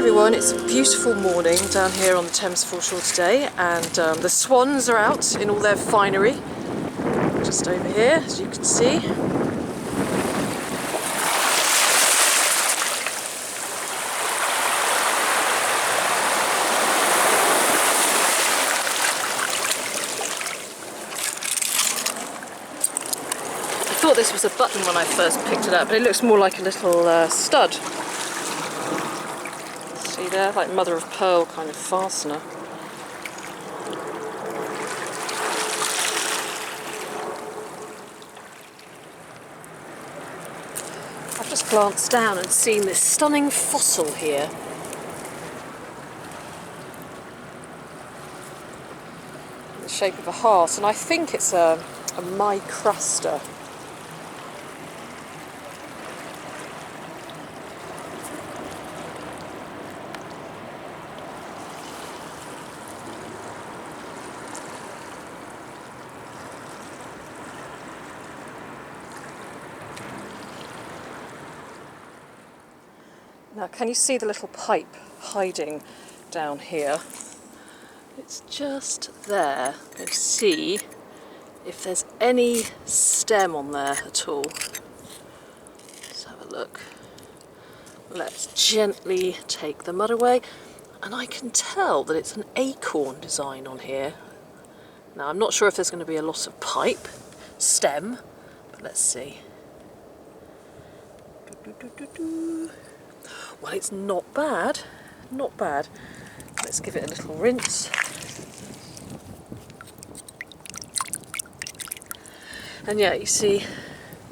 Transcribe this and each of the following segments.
everyone, it's a beautiful morning down here on the Thames foreshore today, and the swans are out in all their finery just over here, as you can see. I thought this was a button when I first picked it up, but it looks more like a little stud. See there, like mother of pearl kind of fastener. I've just glanced down and seen this stunning fossil here. In the shape of a heart, and I think it's a micruster. Now, can you see the little pipe hiding down here? It's just there. Go see if there's any stem on there at all. Let's have a look. Let's gently take the mud away, and I can tell that it's an acorn design on here. Now, I'm not sure if there's going to be a lot of pipe stem, but let's see. Well, it's not bad, not bad. Let's give it a little rinse. And yeah, you see,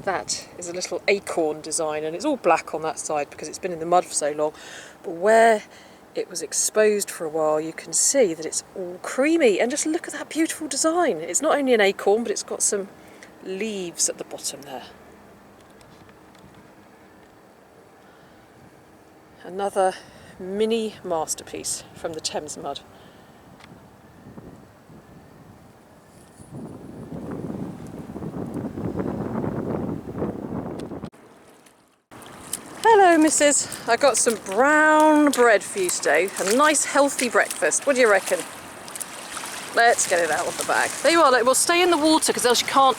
that is a little acorn design, and it's all black on that side because it's been in the mud for so long. But where it was exposed for a while, you can see that it's all creamy. And just look at that beautiful design. It's not only an acorn, but it's got some leaves at the bottom there. Another mini masterpiece from the Thames mud. Hello, missus. I got some brown bread for you today. A nice healthy breakfast. What do you reckon? Let's get it out of the bag. There you are. It will stay in the water because else you can't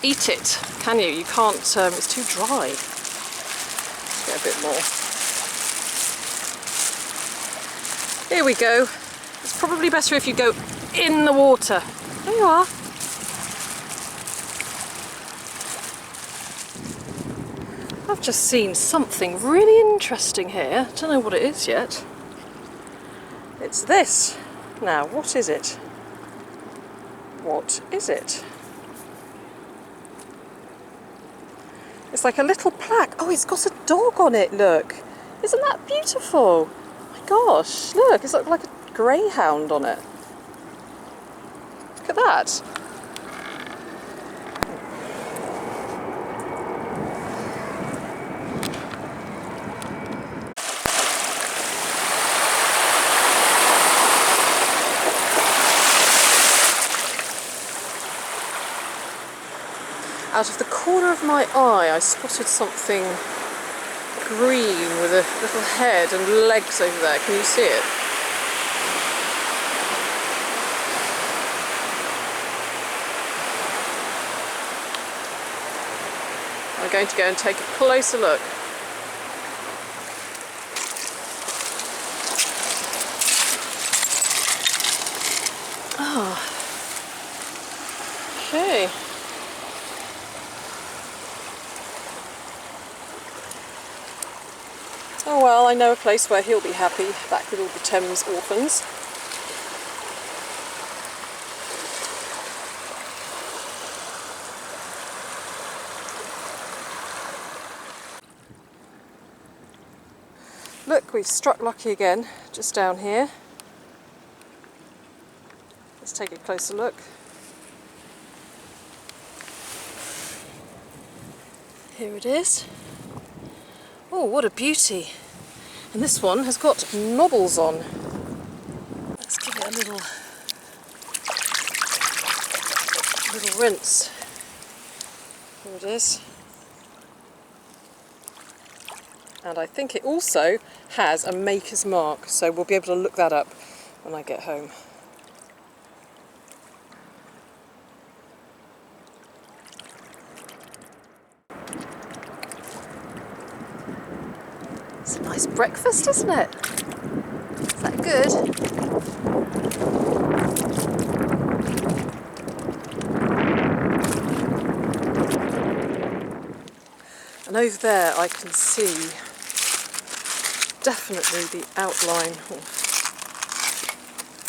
eat it, can you? You can't, it's too dry. Let's get a bit more. Here we go. It's probably better if you go in the water. There you are. I've just seen something really interesting here. I don't know what it is yet. It's this. Now, what is it? What is it? It's like a little plaque. Oh, it's got a dog on it, look. Isn't that beautiful? Gosh, look, it's like a greyhound on it. Look at that. Out of the corner of my eye, I spotted something green with a little head and legs over there. Can you see it? I'm going to go and take a closer look. Oh. Okay. Oh well, I know a place where he'll be happy, back with all the Thames orphans. Look, we've struck lucky again, just down here. Let's take a closer look. Here it is. Oh, what a beauty. And this one has got knobbles on. Let's give it a little rinse. Here it is. And I think it also has a maker's mark, so we'll be able to look that up when I get home. It's a nice breakfast, isn't it? Is that good? And over there I can see definitely the outline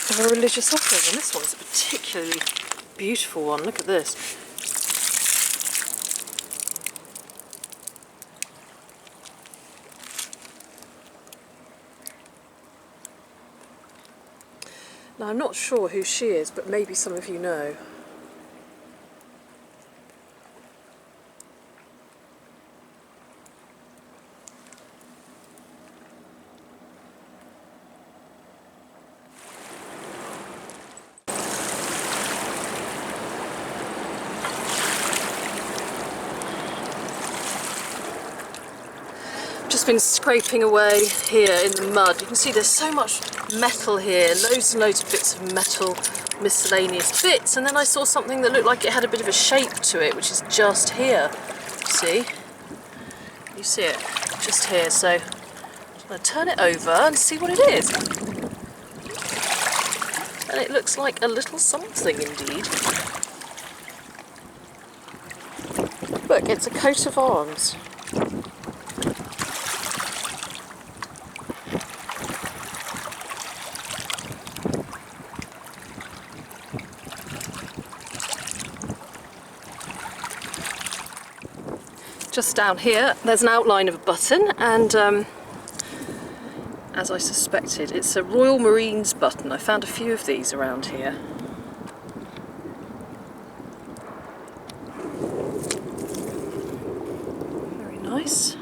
of a religious offering, and this one's a particularly beautiful one. Look at this. Now I'm not sure who she is, but maybe some of you know. Just been scraping away here in the mud. You can see there's so much metal here, loads and loads of bits of metal, miscellaneous bits, and then I saw something that looked like it had a bit of a shape to it, which is just here. See? You see it? Just here. So I'm going to turn it over and see what it is. And it looks like a little something indeed. Look, it's a coat of arms. Just down here there's an outline of a button, and as I suspected, it's a Royal Marines button. I found a few of these around here. Very nice.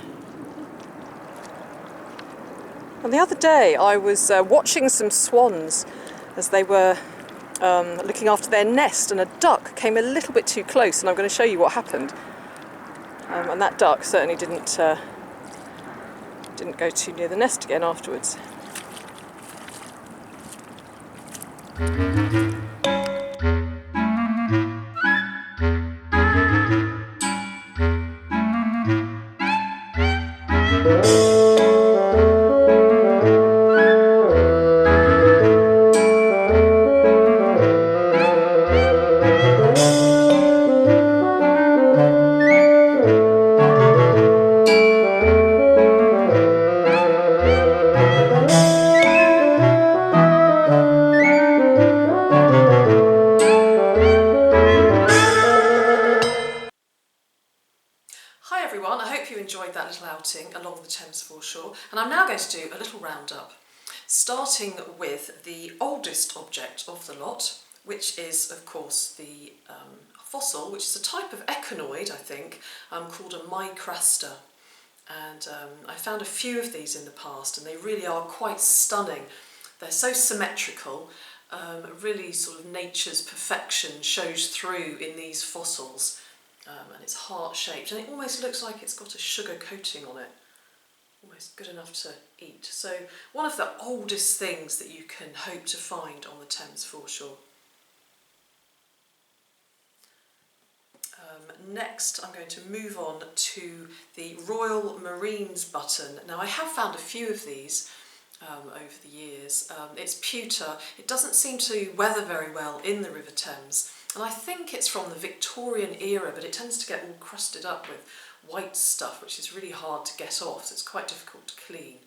And the other day I was watching some swans as they were looking after their nest, and a duck came a little bit too close, and I'm going to show you what happened. And that duck certainly didn't go too near the nest again afterwards. Hi everyone, I hope you enjoyed that little outing along the Thames foreshore, and I'm now going to do a little roundup, starting with the oldest object of the lot, which is of course the fossil, which is a type of echinoid, I think, called a micraster. And I found a few of these in the past, and they really are quite stunning. They're so symmetrical, really sort of nature's perfection shows through in these fossils. And it's heart-shaped, and it almost looks like it's got a sugar coating on it, almost good enough to eat. So one of the oldest things that you can hope to find on the Thames foreshore. Next I'm going to move on to the Royal Marines button. Now I have found a few of these over the years. It's pewter. It doesn't seem to weather very well in the River Thames. And I think it's from the Victorian era, but it tends to get all crusted up with white stuff, which is really hard to get off, so it's quite difficult to clean.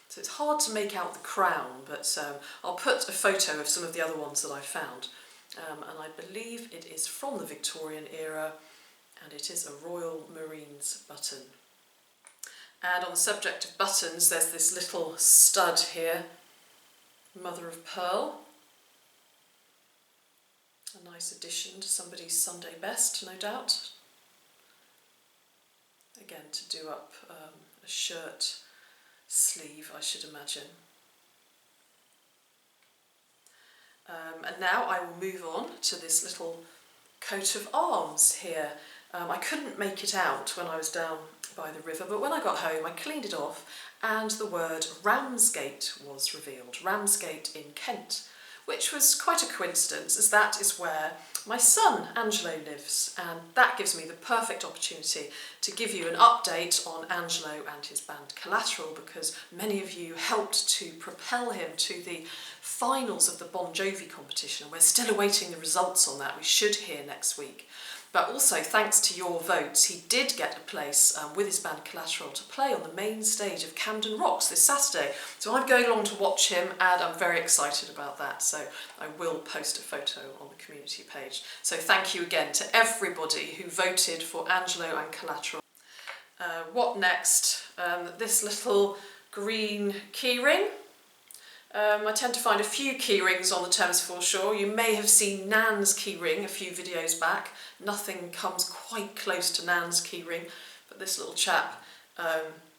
So it's hard to make out the crown, but I'll put a photo of some of the other ones that I found. And I believe it is from the Victorian era, and it is a Royal Marines button. And on the subject of buttons, there's this little stud here, mother of pearl. A nice addition to somebody's Sunday best, no doubt. Again, to do up a shirt sleeve, I should imagine. And now I will move on to this little coat of arms here. I couldn't make it out when I was down by the river, but when I got home I cleaned it off and the word Ramsgate was revealed. Ramsgate in Kent, which was quite a coincidence, as that is where my son Angelo lives, and that gives me the perfect opportunity to give you an update on Angelo and his band Collateral, because many of you helped to propel him to the finals of the Bon Jovi competition, and we're still awaiting the results on that. We should hear next week. But also, thanks to your votes, he did get a place with his band Collateral to play on the main stage of Camden Rocks this Saturday. So I'm going along to watch him, and I'm very excited about that. So I will post a photo on the community page. So thank you again to everybody who voted for Angelo and Collateral. What next? This little green keyring. I tend to find a few key rings on the Thames foreshore. You may have seen Nan's key ring a few videos back. Nothing comes quite close to Nan's key ring, but this little chap,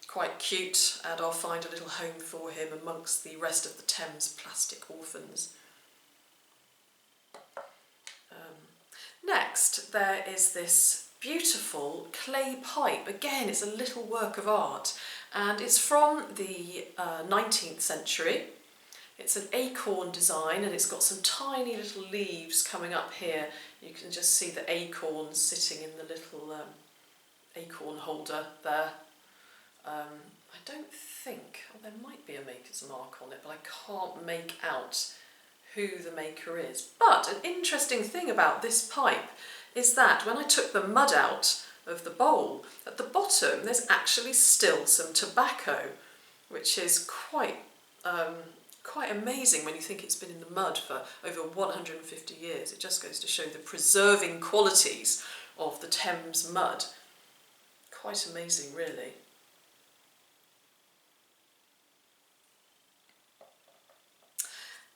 quite cute, and I'll find a little home for him amongst the rest of the Thames plastic orphans. Next, there is this beautiful clay pipe. Again, it's a little work of art, and it's from the 19th century. It's an acorn design, and it's got some tiny little leaves coming up here. You can just see the acorns sitting in the little acorn holder there. I don't think, there might be a maker's mark on it, but I can't make out who the maker is. But an interesting thing about this pipe is that when I took the mud out of the bowl, at the bottom there's actually still some tobacco, which is quite amazing when you think it's been in the mud for over 150 years. It just goes to show the preserving qualities of the Thames mud. Quite amazing, really.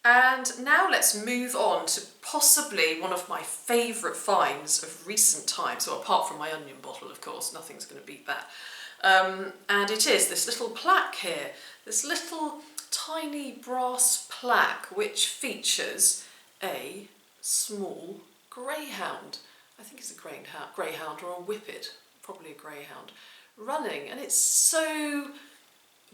And now let's move on to possibly one of my favourite finds of recent times, well, apart from my onion bottle, of course, nothing's going to beat that. And it is this little plaque here, this little tiny brass plaque which features a small greyhound. I think it's a greyhound or a whippet, probably a greyhound, running, and it's so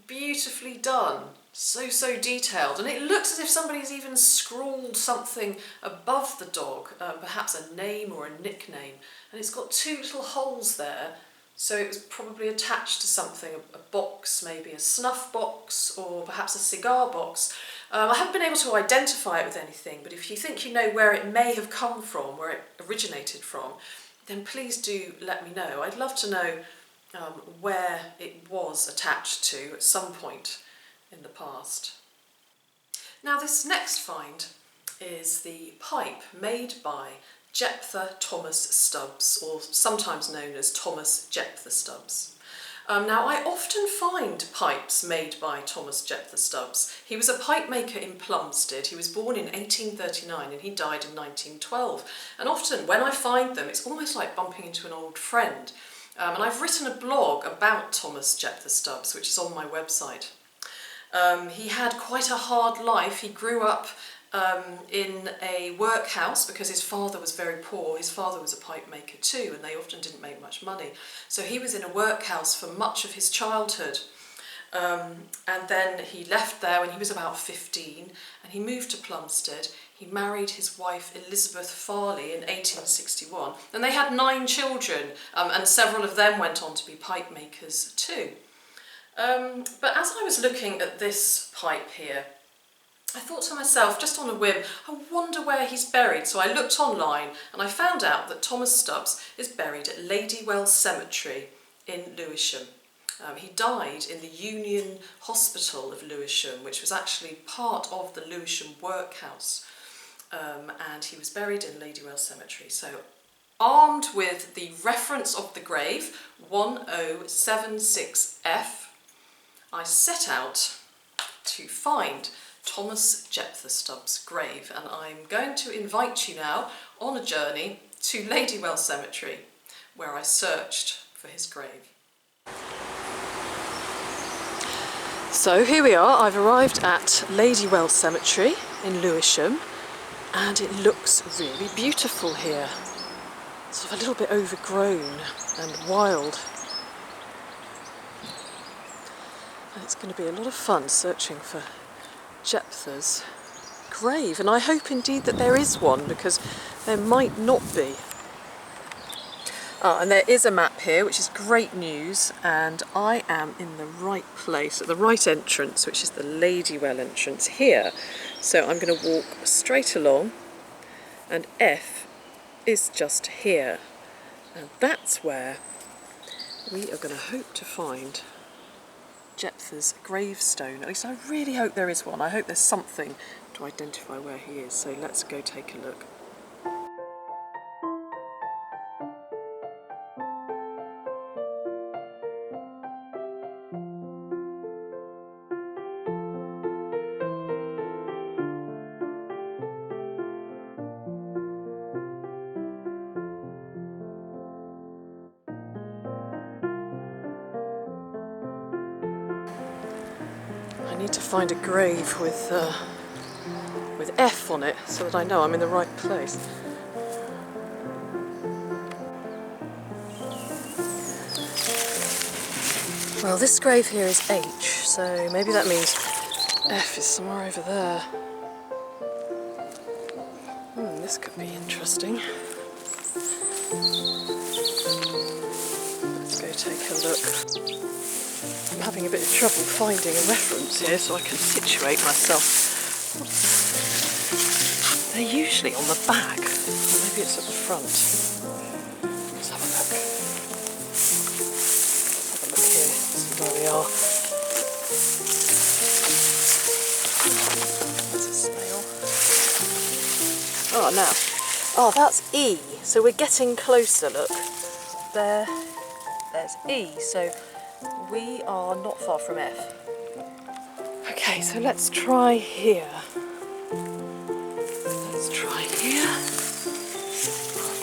beautifully done, so detailed, and it looks as if somebody's even scrawled something above the dog, perhaps a name or a nickname, and it's got two little holes there. So it was probably attached to something, a box, maybe a snuff box, or perhaps a cigar box. I haven't been able to identify it with anything, but if you think you know where it may have come from, where it originated from, then please do let me know. I'd love to know where it was attached to at some point in the past. Now, this next find is the pipe made by Jephthah Thomas Stubbs, or sometimes known as Thomas Jephthah Stubbs. Now, I often find pipes made by Thomas Jephthah Stubbs. He was a pipe maker in Plumstead. He was born in 1839 and he died in 1912. And often when I find them, it's almost like bumping into an old friend. And I've written a blog about Thomas Jephthah Stubbs, which is on my website. He had quite a hard life. He grew up in a workhouse because his father was very poor. His father was a pipe maker too, and they often didn't make much money. So he was in a workhouse for much of his childhood. And then he left there when he was about 15, and he moved to Plumstead. He married his wife Elizabeth Farley in 1861, and they had 9 children, and several of them went on to be pipe makers too. But as I was looking at this pipe here, I thought to myself, just on a whim, I wonder where he's buried. So I looked online and I found out that Thomas Stubbs is buried at Ladywell Cemetery in Lewisham. He died in the Union Hospital of Lewisham, which was actually part of the Lewisham workhouse. And he was buried in Ladywell Cemetery. So, armed with the reference of the grave, 1076F, I set out to find Thomas Jephthah Stubbs' grave, and I'm going to invite you now on a journey to Ladywell Cemetery, where I searched for his grave. So here we are. I've arrived at Ladywell Cemetery in Lewisham, and it looks really beautiful here. sort of a little bit overgrown and wild. And it's going to be a lot of fun searching for Jephthah's grave, and I hope indeed that there is one, because there might not be. And there is a map here, which is great news, and I am in the right place, at the right entrance, which is the Ladywell entrance here. So I'm going to walk straight along, and F is just here. And that's where we are going to hope to find Jephthah's gravestone. At least I really hope there is one. I hope there's something to identify where he is. So let's go take a look. I need to find a grave with F on it, so that I know I'm in the right place. Well, this grave here is H, so maybe that means F is somewhere over there. This could be interesting. Let's go take a look. I'm having a bit of trouble finding a reference here so I can situate myself. They're usually on the back, or maybe it's at the front. Let's have a look. Let's have a look here, see where we are. That's a snail. Oh, now. Oh, that's E, so we're getting closer, look. There's E, so we are not far from F. Okay, so let's try here. Let's try here.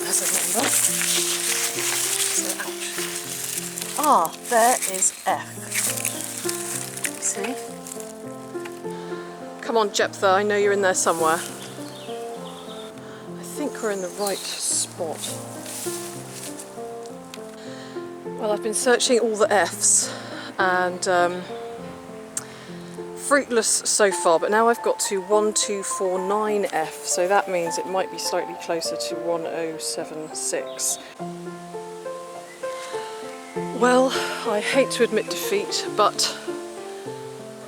There's a number. So, ouch. Ah, there is F. See? Come on, Jephthah, I know you're in there somewhere. I think we're in the right spot. Well, I've been searching all the Fs and fruitless so far, but now I've got to 1249F, so that means it might be slightly closer to 1076. Well, I hate to admit defeat, but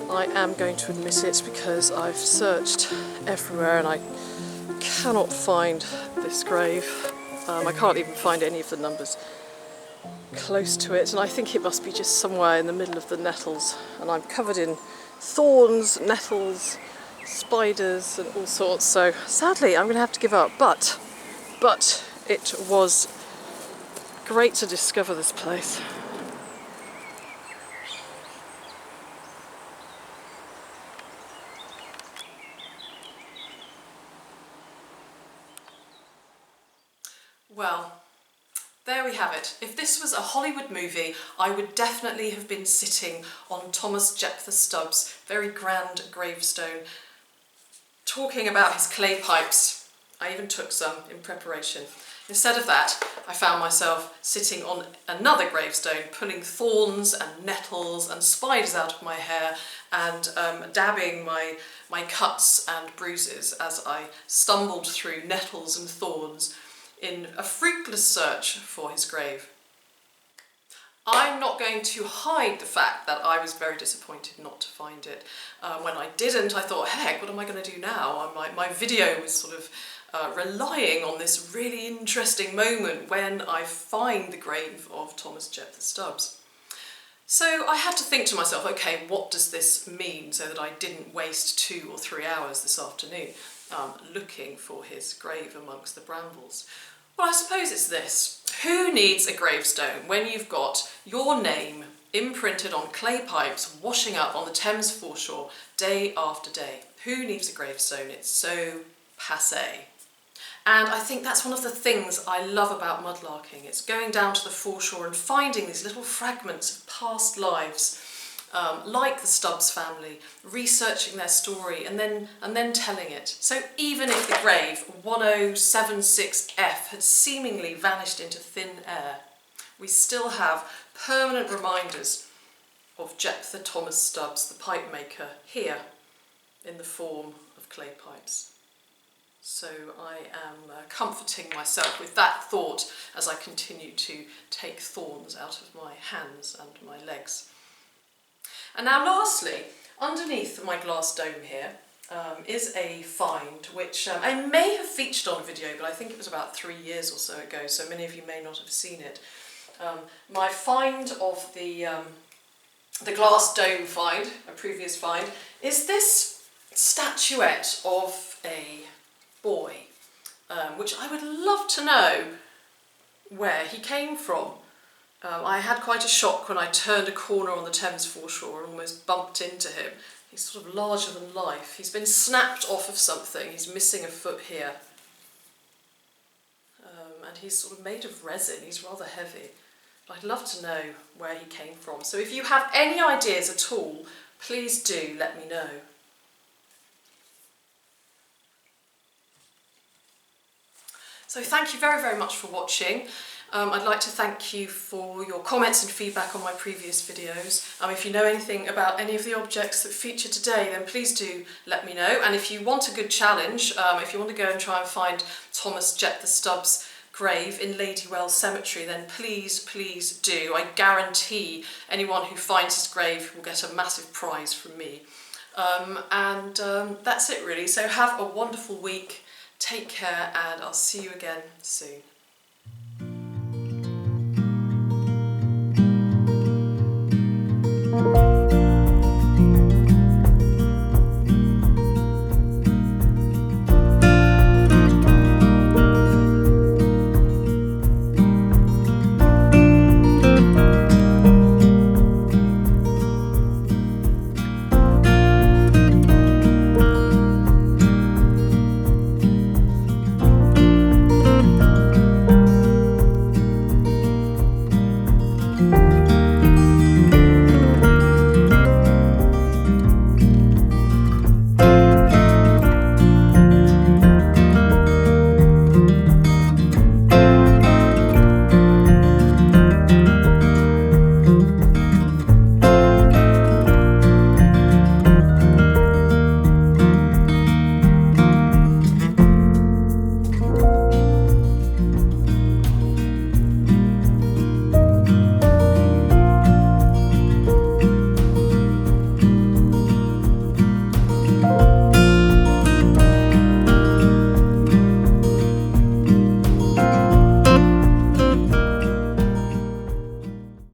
I am going to admit it because I've searched everywhere and I cannot find this grave. I can't even find any of the numbers close to it, and I think it must be just somewhere in the middle of the nettles, and I'm covered in thorns, nettles, spiders and all sorts, so sadly I'm going to have to give up, but it was great to discover this place. Well, there we have it. If this was a Hollywood movie, I would definitely have been sitting on Thomas Jephthah Stubbs' very grand gravestone, talking about his clay pipes. I even took some in preparation. Instead of that, I found myself sitting on another gravestone, pulling thorns and nettles and spiders out of my hair and dabbing my cuts and bruises as I stumbled through nettles and thorns in a fruitless search for his grave. I'm not going to hide the fact that I was very disappointed not to find it. When I didn't, I thought, heck, what am I going to do now? My video was sort of relying on this really interesting moment when I find the grave of Thomas Jephthah Stubbs. So I had to think to myself, okay, what does this mean, so that I didn't waste 2 or 3 hours this afternoon looking for his grave amongst the brambles. Well, I suppose it's this. Who needs a gravestone when you've got your name imprinted on clay pipes washing up on the Thames foreshore day after day? Who needs a gravestone? It's so passé. And I think that's one of the things I love about mudlarking. It's going down to the foreshore and finding these little fragments of past lives like the Stubbs family, researching their story and then telling it. So even if the grave 1076F had seemingly vanished into thin air, we still have permanent reminders of Jephthah Thomas Stubbs, the pipe maker, here in the form of clay pipes. So I am comforting myself with that thought as I continue to take thorns out of my hands and my legs. And now lastly, underneath my glass dome here is a find which I may have featured on a video, but I think it was about 3 years or so ago, so many of you may not have seen it. My find of the glass dome find, a previous find, is this statuette of a boy, which I would love to know where he came from. I had quite a shock when I turned a corner on the Thames foreshore and almost bumped into him. He's sort of larger than life. He's been snapped off of something. He's missing a foot here. And he's sort of made of resin. He's rather heavy. But I'd love to know where he came from. So if you have any ideas at all, please do let me know. So thank you very, very much for watching. I'd like to thank you for your comments and feedback on my previous videos. If you know anything about any of the objects that feature today, then please do let me know. And if you want a good challenge, if you want to go and try and find Thomas Jephthah Stubbs' grave in Ladywell Cemetery, then please do. I guarantee anyone who finds his grave will get a massive prize from me. That's it really. So have a wonderful week. Take care, and I'll see you again soon.